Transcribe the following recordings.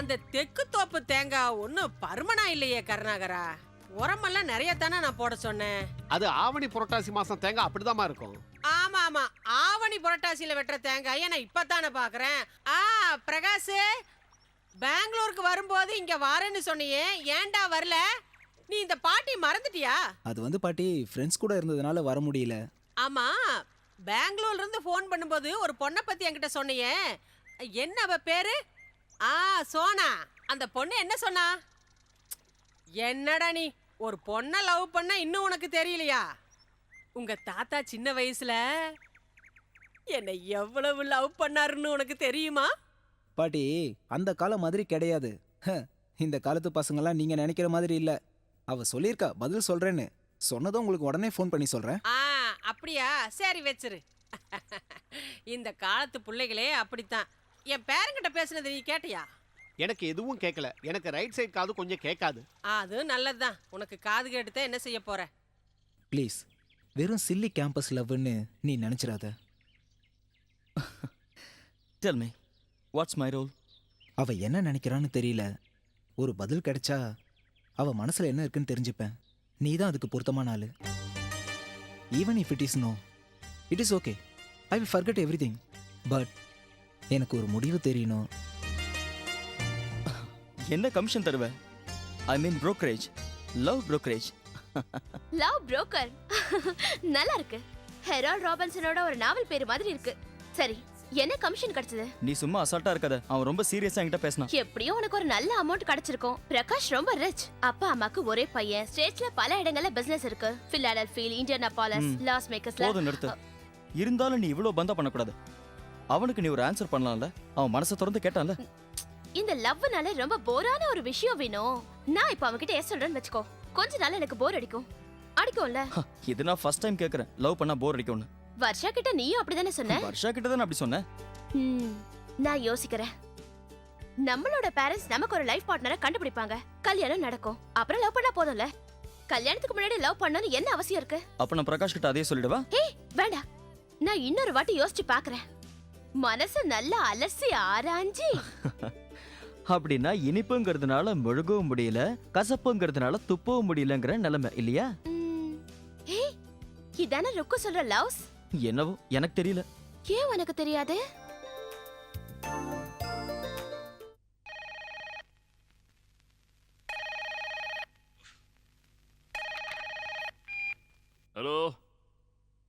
அந்த தெக்கு தோப்பு தேங்காய் ஒன்னும் பருமனா இல்லையே கருணாகரா. உரமெல்லாம் நிறைய தானே நான் போட சொன்னேன். அது ஆவணி புரட்டாசி மாசம் தேங்காய் அப்படிதாம்மா இருக்கும். ஆமா ஆமா, ஆவணி புரட்டாசியில வெட்டுற தேங்காயை நான் இப்பதானே பாக்குறேன். பிரகாஷ், பெங்களூருக்கு வரும்போது இங்க வரேன்னு சொன்னியே, ஏன்டா வரல? நீ இந்த பாட்டி மறந்துட்டியா? அது வந்து பாட்டி ஃப்ரெண்ட்ஸ் கூட இருந்ததுனால வர முடியல. ஆமா, பெங்களூர்ல இருந்து போன் பண்ணும்போது ஒரு பொண்ணை பத்தி என்கிட்ட சொன்னியே, என்ன அவ பேரு? சோனா. அந்த பொண்ணு என்ன சொன்னா? என்னடா நீ ஒரு பொண்ணை லவ் பண்ண இன்னும் உனக்கு தெரியலையா? உங்க தாத்தா சின்ன வயசுல என்னை எவ்வளவு லவ் பண்ணாருன்னு உனக்கு தெரியுமா? பாட்டி அந்த காலம் மாதிரி கிடையாது. இந்த காலத்து பசங்கெல்லாம் நீங்க நினைக்கிற மாதிரி இல்ல. அவ சொல்லியிருக்கா பதில் சொல்றேன்னு. சொன்னதும் உங்களுக்கு உடனே ஃபோன் பண்ணி சொல்றேன். அப்படியா? சரி வச்சிரு. இந்த காலத்து பிள்ளைகளே அப்படித்தான். என் பேரங்கிட்ட பேசுனது நீ கேட்டியா? எனக்கு எதுவும் கேட்கல. எனக்கு ரைட் சைடு காது கொஞ்சம் கேட்காது. அது நல்லதுதான். உனக்கு காது கேட்டுதான் என்ன செய்ய போற? ப்ளீஸ், வெறும் சில்லி கேம்பஸ் லவ்னு நீ நினைச்சிடாத. Tell me, what's my role? அவ என்ன நினைக்கிறான்னு தெரியல. ஒரு பதில் கிடைச்சா அவ மனசுல என்ன இருக்குன்னு தெரிஞ்சுப்பேன். நீ தான் அதுக்கு பொருத்தமான ஆளு. Even if it is no, it is okay. I will forget everything. But எனக்கு ஒரு முடிவு தெரியணும். என்ன கமிஷன் தருவ? I mean brokerage, love brokerage. Love broker நல்லா இருக்கு. ஹெரால்ட் ராபின்சனோட ஒரு நாவல் பேரு மாதிரி இருக்கு. சரி, என்ன கமிஷன் கிடைச்சது? நீ சும்மா அசால்ட்டா இருக்காத. அவன் ரொம்ப சீரியஸா என்கிட்ட பேசினான். எப்படியும் உனக்கு ஒரு நல்ல அமௌண்ட் கிடைச்சிருக்கும். பிரகாஷ் ரொம்ப ரிச். அப்பா அம்மாக்கு ஒரே பையன். ஸ்டேட்ஸ்ல பல இடங்கள்ல பிசினஸ் இருக்கு. பிலாடெல்பியா, இந்தியானாபாலிஸ், லாஸ் வேகஸ்ல. போதும் நிறுத்து. இருந்தாலும் நீ இவ்ளோ பந்தா பண்ணக்கூடாது. அவனுக்கு நீ ஒரு ஆன்சர் பண்ணலாம்ல. அவன் மனசை திறந்து கேட்டான்ல. இந்த லவ்னால ரொம்ப போரான ஒரு விஷயம் வேணும். நான் இப்ப அவன்கிட்ட ஏன் சொல்றேன்னு வெச்சுக்கோ. கொஞ்ச நாள் எனக்கு போர் அடிக்கும்ல. இது நான் ஃபர்ஸ்ட் டைம் கேக்குறேன். லவ் பண்ணா போர் அடிக்கும்னு. வர்ஷா கிட்ட நீயும் அப்படிதானே சொன்ன? வர்ஷா கிட்ட தான் அப்படி சொன்னேன். நான் யோசிக்கிறேன். நம்மளோட பேரண்ட்ஸ் நமக்கு ஒரு லைஃப் பார்ட்னரை கண்டுபிடிப்பாங்க. கல்யாணம் நடக்கும். அப்புறம் லவ் பண்ணா போதும்ல. கல்யாணத்துக்கு முன்னாடி லவ் பண்ணனும் என்ன அவசியம் இருக்கு? அப்ப நான் பிரகாஷ் கிட்ட அதே சொல்லிடுவா? ஏய் வேண்டாம். நான் இன்னொரு வாட்டி யோசிச்சு பாக்குறேன். மனசு நல்லா அலசி ஆராய்ஞ்சி. அப்படின்னா இனிப்புங்கிறதுனால முழுகவும் முடியல, கசப்புங்கிறதுனால துப்பவும் முடியலங்கிற நிலைமை இல்லையா? ஏய், இதான ருக்கு சொல்ற லவ்ஸ்? என்னவோ எனக்கு தெரியல. ஏன் உனக்கு தெரியாது? ஹலோ,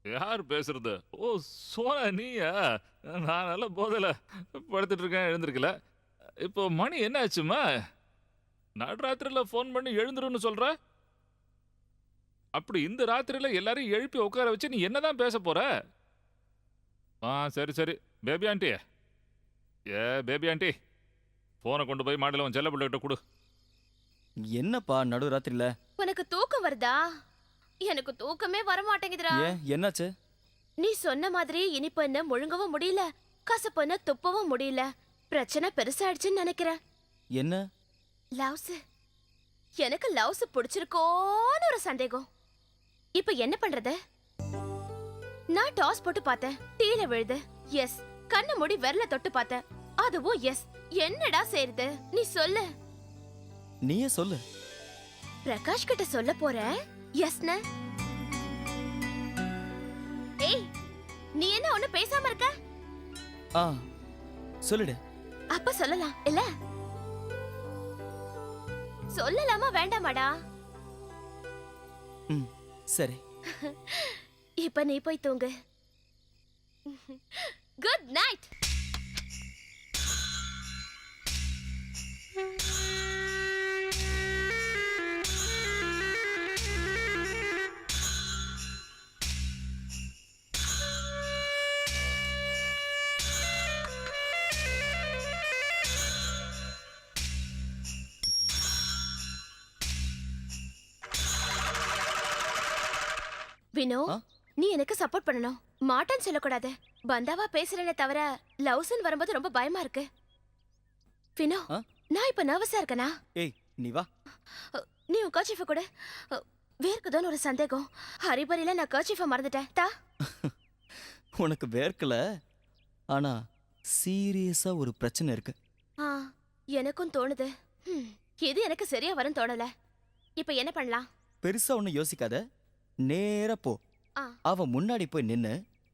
யார் பேசுறது? ஓ சோனா, நீயா? நான் நல்ல போதையில் படுத்துட்டு இருக்கேன், எழுந்திருக்கல. இப்போ மணி என்ன ஆச்சுமா? நடுராத்திரியில் ஃபோன் பண்ணி எழுந்துருன்னு சொல்ற? அப்படி இந்த ராத்திரியில் எல்லாரையும் எழுப்பி உட்கார வச்சு நீ என்னதான் பேச போற? சரி சரி. பேபி ஆண்டி, பேபி ஆண்டி, ஃபோனை கொண்டு போய் மாடியில் உன் செல்ல பிள்ளைகிட்ட கொடு. என்னப்பா நடுராத்திரில? உனக்கு தூக்கம் வருதா? எனக்கு தூக்கமே வர மாட்டேங்குதுடா. ஏன், என்னாச்சு? நீ சொன்ன மாதிரி இனிப்பு என்ன முழுங்கவும் முடியல, கசப்பு என்ன துப்பவும் முடியல. பிரச்சனை பெருசாயிடுச்சுன்னு நினைக்கிறேன். என்ன? லவ்ஸ். எனக்கு லவ்ஸ் பிடிச்சிருக்கோன்னு ஒரு சந்தேகம். இப்ப என்ன பண்றது? நான் டாஸ் போட்டு பார்த்தேன், டீல விழுது. எஸ். கண்ணு மூடி விரல தொட்டு பார்த்தேன், அதுவும் எஸ். என்னடா செய்யுது? நீ சொல்லு. நீயே சொல்லு. பிரகாஷ் கிட்ட சொல்ல போறேன். எஸ்ன. ஏய், நீ என்ன ஒண்ணு பேசாம இருக்க? சொல்லுடு. அப்ப சொல்லலாம் இல்ல? சொல்லலாமா வேண்டாமாடா? சரி. இப்ப நீ போய் தூங்கு. Good night. வினோ, நீ எனக்கு சப்போர்ட் பண்ணணும். மாட்டேன்னு சொல்லக்கூடாது. பந்தாவா பேசுறேனே தவிர லவ்ஸ்ன்னு வரும்போது ரொம்ப பயமா இருக்கு. வினோ, நான் இப்ப நர்வஸா இருக்கனா? ஏய், நீ வா. நீ உன் கர்ச்சீஃபை கொடு. வேர்க்குதோன்னு ஒரு சந்தேகம். ஹரிபரியில நான் கர்ச்சீஃபை மறந்துட்டேன். தா. உனக்கு வேர்க்கல, ஆனா சீரியஸா ஒரு பிரச்சனை இருக்கு. எனக்கும் தோணுது. இது எனக்கு சரியா வரும் தோணல. இப்ப என்ன பண்ணலாம்? பெருசா ஒன்னும் யோசிக்காத, நேரா போ. ஆ. அவ முன்னாடி போய் நின்னு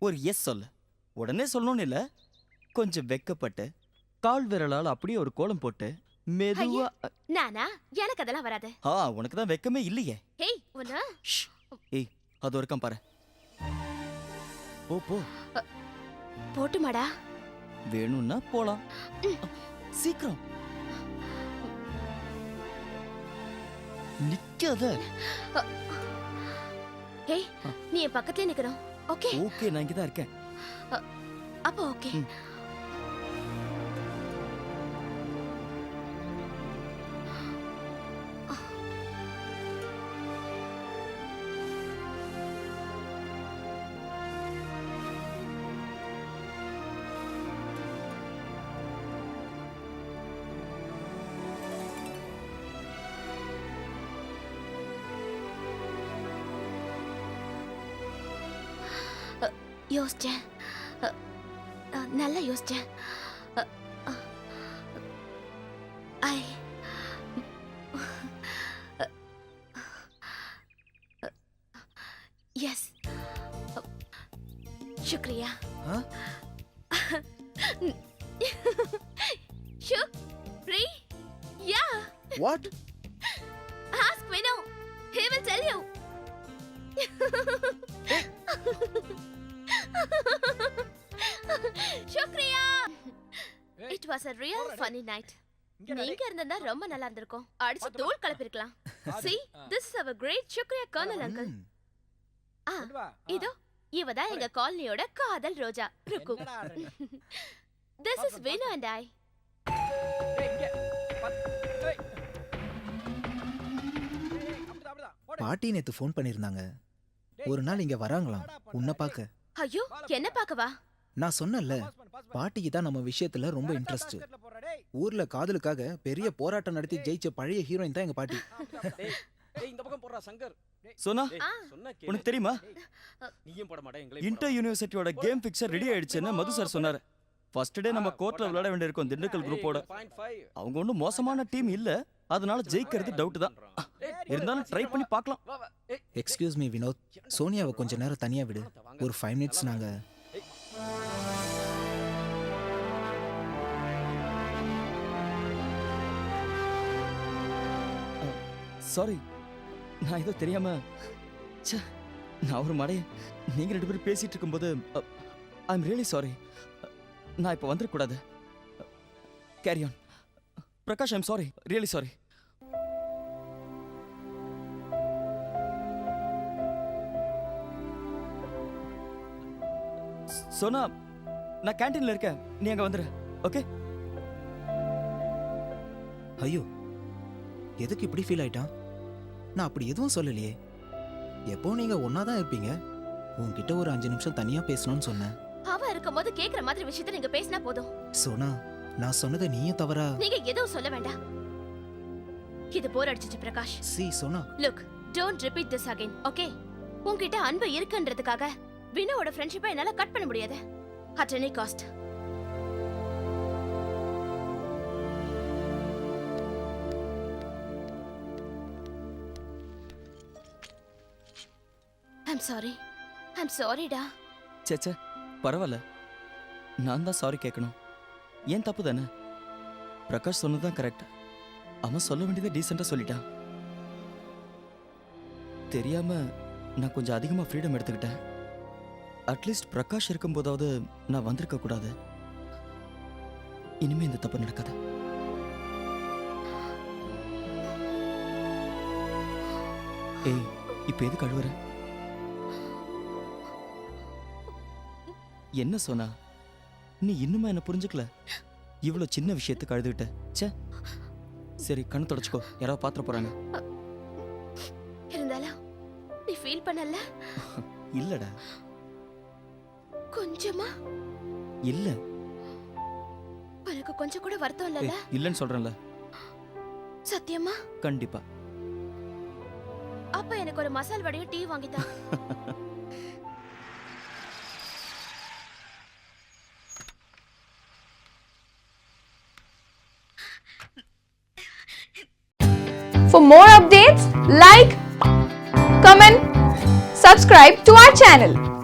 ஒரு எஸ் சொல்லு. உடனே சொல்லணும்னு இல்ல, கொஞ்சம் வெக்கப்பட்டு கால் விரலால் அப்படியே ஒரு கோலம் போட்டு மெதுவா. நானா? எனக்கு அதெல்லாம் வராது. உனக்கு தான் வெக்கமே இல்லையே. ஹேய், உன்ன ஷ். ஏய், அது ஒருக்கம் பாரு. போ போ. போட்டுமாடா? வேணும்னா போலாம். சீக்கிரம் நிக்காத. ஹேய், நீ என் பக்கத்துலயே நிக்கணும். ஓகே? ஓகே, நான் இங்கதான் இருக்கேன். அப்ப ஓகே. யோசிச்சேன். நல்லா யோசிச்சேன். ஐ எஸ், शुक्रिया. शुक्रिया. What? Ask Vinu. He will tell you. शुक्रिया. It was a real funny night. நீங்க இருந்தா ரொம்ப நல்லா இருந்திருக்கும். அடிச்சு தூள் கலப்பிருக்கலாம். See, this is our great शुक्रिया Colonel uncle. இதோ இவதான் எங்க காலனியோட காதல் ரோஜா ருக்கு. This is Vinu and I. பாட்டி நேத்து ஃபோன் பண்ணிருந்தாங்க. ஒரு நாள் இங்க வராங்களாம் உன்னை பார்க்க. ஐயோ, என்ன பார்க்கவா? நான் சொன்னேன்ல, பாட்டிக்கு தான் நம்ம விஷயத்துல ரொம்ப இன்ட்ரெஸ்ட். ஊர்ல காதலுக்காக பெரிய போராட்டம் நடத்தி ஜெயிச்ச பழைய ஹீரோயின் தான் எங்க பாட்டி. சோனா, ஆ, உனக்கு தெரியுமா இன்டர் யூனிவர்சிட்டியோட கேம் பிக்சர் ரெடி ஆயிடுச்சுன்னு மது சார் சொன்னாரு. ஃபர்ஸ்ட் டே நம்ம கோர்ட்ல விளையாட வேண்டியிருக்கோம் திண்டுக்கல் குரூப்போட. அவங்க ஒன்றும் மோசமான டீம் இல்ல, அதனால ஜெயிக்கிறது டவுட் தான். இருந்தாலும் ட்ரை பண்ணி பார்க்கலாம். எக்ஸ்கியூஸ் மீ வினோத், சோனியாவை கொஞ்ச நேரம் தனியா விடு. ஒரு 5 minutes நாங்க. சாரி, நான் ஏதோ தெரியாம. ச்சே, நான் ஒரு மடைய. நீங்க 2 பேரும் பேசிட்டு இருக்கும்போது ஐ எம் ரியலி சாரி. நான் இப்போ வந்துடக்கூடாது. Carry on. Prakash, I am sorry, really sorry. Sona, நான் கேண்டீன்ல இருக்கேன், நீ அங்க வந்துரு. ஓகே? ஐயோ, எதுக்கு இப்படி ஃபீல் ஆயிட்டான்? நான் அப்படி எதுவும் சொல்லலையே. எப்போ நீங்க ஒன்னாதான் இருப்பீங்க. உன்கிட்ட ஒரு 5 நிமிஷம் தனியா பேசணும்னு சொன்னேன். அவ இருக்கும்போது கேக்குற மாதிரி விஷயத்தை நீங்க பேசினா போதும். சோனா, நான் சொன்னதை நீயும் தவறா? நீங்க எதுவும் சொல்ல வேண்டாம். இது போர் அடிச்சிச்சு Prakash. Sona, look, don't repeat this again. Okay? உன்கிட்ட அன்பு இருக்குன்றதுக்காக வினோட ஃப்ரெண்ட்ஷிப்பை என்னால கட் பண்ண முடியாது. At any cost. I'm sorry. I'm சாரிடா. சேச்சே, பரவாயில்ல. நான் தான் சாரி கேட்கணும். ஏன் தப்பு தானே? பிரகாஷ் சொன்னதுதான் கரெக்ட். அவன் சொல்ல வேண்டியதை டீசெண்டா சொல்லிட்டான். தெரியாம நான் கொஞ்சம் அதிகமா ஃப்ரீடம் எடுத்துக்கிட்டேன். அட்லீஸ்ட் பிரகாஷ் இருக்கும்போதாவது நான் வந்திருக்க கூடாது. இனிமே இந்த தப்பு நடக்காது. ஏய், இப்ப எதுக்கு அழுவுற? என்ன சொன்னா? நீ இன்னுமா என்ன புரிஞ்சுக்கல? இவ்வளவு சின்ன விஷயத்துக்கு அழுதுகிட்ட. ச்சே. சரி, கண்ணு தொடச்சுக்கோ, யாராவது பாத்திர போறாங்க. இருந்தாலும் நீ ஃபீல் பண்ணல? இல்லடா. கொஞ்சமா? இல்ல. உனக்கு கொஞ்சம் கூட வருத்தம் இல்லல? இல்லன்னு சொல்றேன்ல. சத்தியமா? கண்டிப்பா. அப்ப எனக்கு ஒரு மசால் வடையும் tea வாங்கித்தா. For more updates, like, comment, subscribe to our channel.